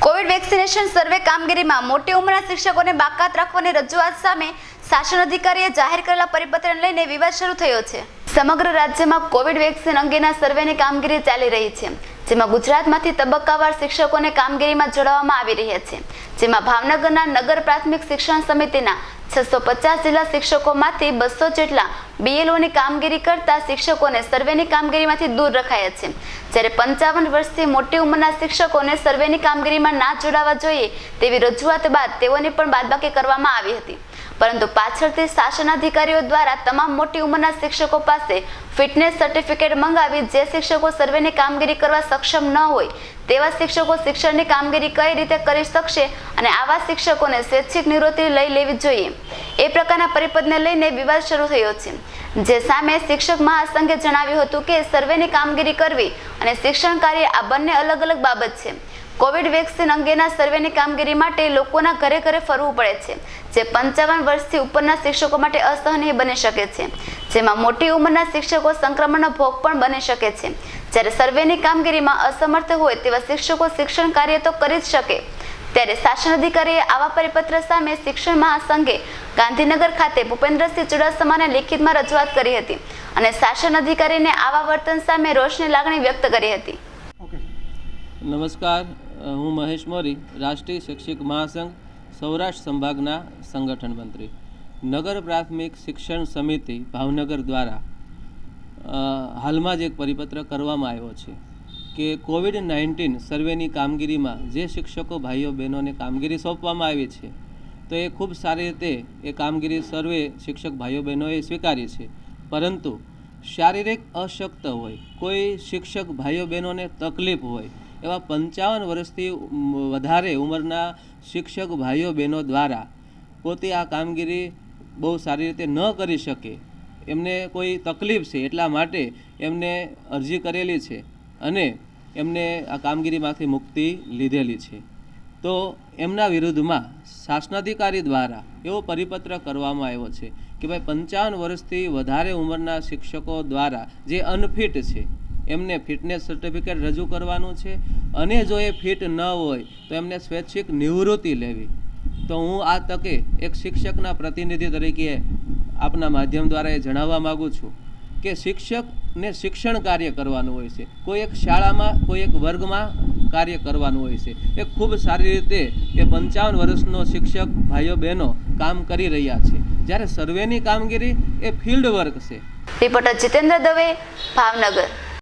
Covid vaccination સર્વે કામગીરીમાં મોટી ઉંમરના શિક્ષકોને બાકાત રાખવાની રજૂઆત સામે શાસન અધિકારીએ જાહેર કરેલા પરિપત્રને લઈને વિવાદ શરૂ થયો છે। સમગ્ર રાજ્યમાં કોવિડ વેક્સિન અંગેના સર્વેની કામગીરી ચાલી રહી છે, જેમાં ગુજરાતમાંથી તબક્કાવાર શિક્ષકોને કામગીરીમાં જોડવામાં આવી રહ્યા છે, જેમાં ભાવનગરના નગર પ્રાથમિક શિક્ષણ સમિતિના 650 જિલ્લા શિક્ષકોમાંથી 200 જેટલા બીએલઓની કામગીરી કરતા શિક્ષકોને સર્વેની કામગીરીમાંથી દૂર રખાયા છે, જ્યારે 55 વર્ષથી મોટી ઉંમરના શિક્ષકોને સર્વેની કામગીરીમાં ના જોડાવા જોઈએ તેવી રજૂઆત બાદ તેઓની પણ બાદબાકી કરવામાં આવી હતી, પરંતુ પાછળથી શાસન અધિકારીઓ દ્વારા તમામ મોટી ઉંમરના શિક્ષકો પાસે ફિટનેસ સર્ટિફિકેટ મંગાવી જે શિક્ષકો સર્વેની કામગીરી કરવા સક્ષમ ન હોય તેવા શિક્ષકો શિક્ષણની કામગીરી કઈ રીતે કરી શકશે અને આવા શિક્ષકોને સ્વૈચ્છિક નિવૃત્તિ લઈ લેવી જોઈએ એ પ્રકારના પરિપથને લઈને વિવાદ શરૂ થયો છે, જે સામે શિક્ષક મહાસંઘે જણાવ્યું હતું કે સર્વેની કામગીરી કરવી અને શિક્ષણ કાર્ય આ બંને અલગ અલગ બાબત છે। કોવિડ વેક્સિન અંગેના સર્વેની કામગીરી માટે લોકોના ઘરે ઘરે ફરવું પડે છે, જે 55 વર્ષથી ઉપરના શિક્ષકો માટે અસહનીય બની શકે છે, જેમાં મોટી ઉંમરના શિક્ષકો સંક્રમણનો ભોગ પણ બની શકે છે, જ્યારે સર્વેની કામગીરીમાં અસમર્થ હોય તેવા શિક્ષકો શિક્ષણ કાર્ય તો કરી જ શકે। ત્યારે શાસન અધિકારીએ આવા પરિપત્ર સામે શિક્ષણ મહાસંઘે ગાંધીનગર ખાતે ભૂપેન્દ્રસિંહ ચુડાસમાને લિખિતમાં રજૂઆત કરી હતી અને શાસન અધિકારીને આવા વર્તન સામે રોષની લાગણી વ્યક્ત કરી હતી। નમસ્કાર, હું મહેશ મોરી, રાષ્ટ્રીય શિક્ષક મહાસંઘ સૌરાષ્ટ્ર સંભાગના સંગઠન મંત્રી। નગર પ્રાથમિક શિક્ષણ સમિતિ ભાવનગર દ્વારા હાલમાં જ એક પરિપત્ર કરવામાં આવ્યો છે કે કોવિડ-19 સર્વેની કામગીરીમાં જે શિક્ષકો ભાઈઓ બહેનોને કામગીરી સોંપવામાં આવી છે તો એ ખૂબ સારી રીતે એ કામગીરી સર્વે શિક્ષક ભાઈઓ બહેનોએ સ્વીકારી છે, પરંતુ શારીરિક અશક્ત હોય, કોઈ શિક્ષક ભાઈઓ બહેનોને તકલીફ હોય એવા 55 વર્ષથી વધારે ઉંમરના શિક્ષક ભાઈઓ બહેનો દ્વારા પોતે આ કામગીરી બહુ સારી રીતે ન કરી શકે, એમને કોઈ તકલીફ છે એટલા માટે એમને અરજી કરેલી છે અને એમને આ કામગીરીમાંથી મુક્તિ લીધેલી છે, તો એમના વિરુદ્ધમાં શાસનાધિકારી દ્વારા એવો પરિપત્ર કરવામાં આવ્યો છે કે ભાઈ 55 વર્ષથી વધારે ઉંમરના શિક્ષકો દ્વારા જે અનફિટ છે એમને ફિટનેસ સર્ટિફિકેટ રજૂ કરવાનું છે અને જો એ ફિટ ન હોય તો એમને સ્વૈચ્છિક નિવૃત્તિ લેવી। તો હું આ તકે એક શિક્ષકના પ્રતિનિધિ તરીકે આપના માધ્યમ દ્વારા એ જણાવવા માગું છું કે શિક્ષકને શિક્ષણ કાર્ય કરવાનું હોય છે, કોઈ એક શાળામાં કોઈ એક વર્ગમાં કાર્ય કરવાનું હોય છે, એ ખૂબ સારી રીતે એ 55 વર્ષનો શિક્ષક ભાઈઓ બહેનો કામ કરી રહ્યા છે, જ્યારે સર્વેની કામગીરી એ ફિલ્ડ વર્ક છે। રિપોર્ટર જીતેન્દ્ર દવે, ભાવનગર।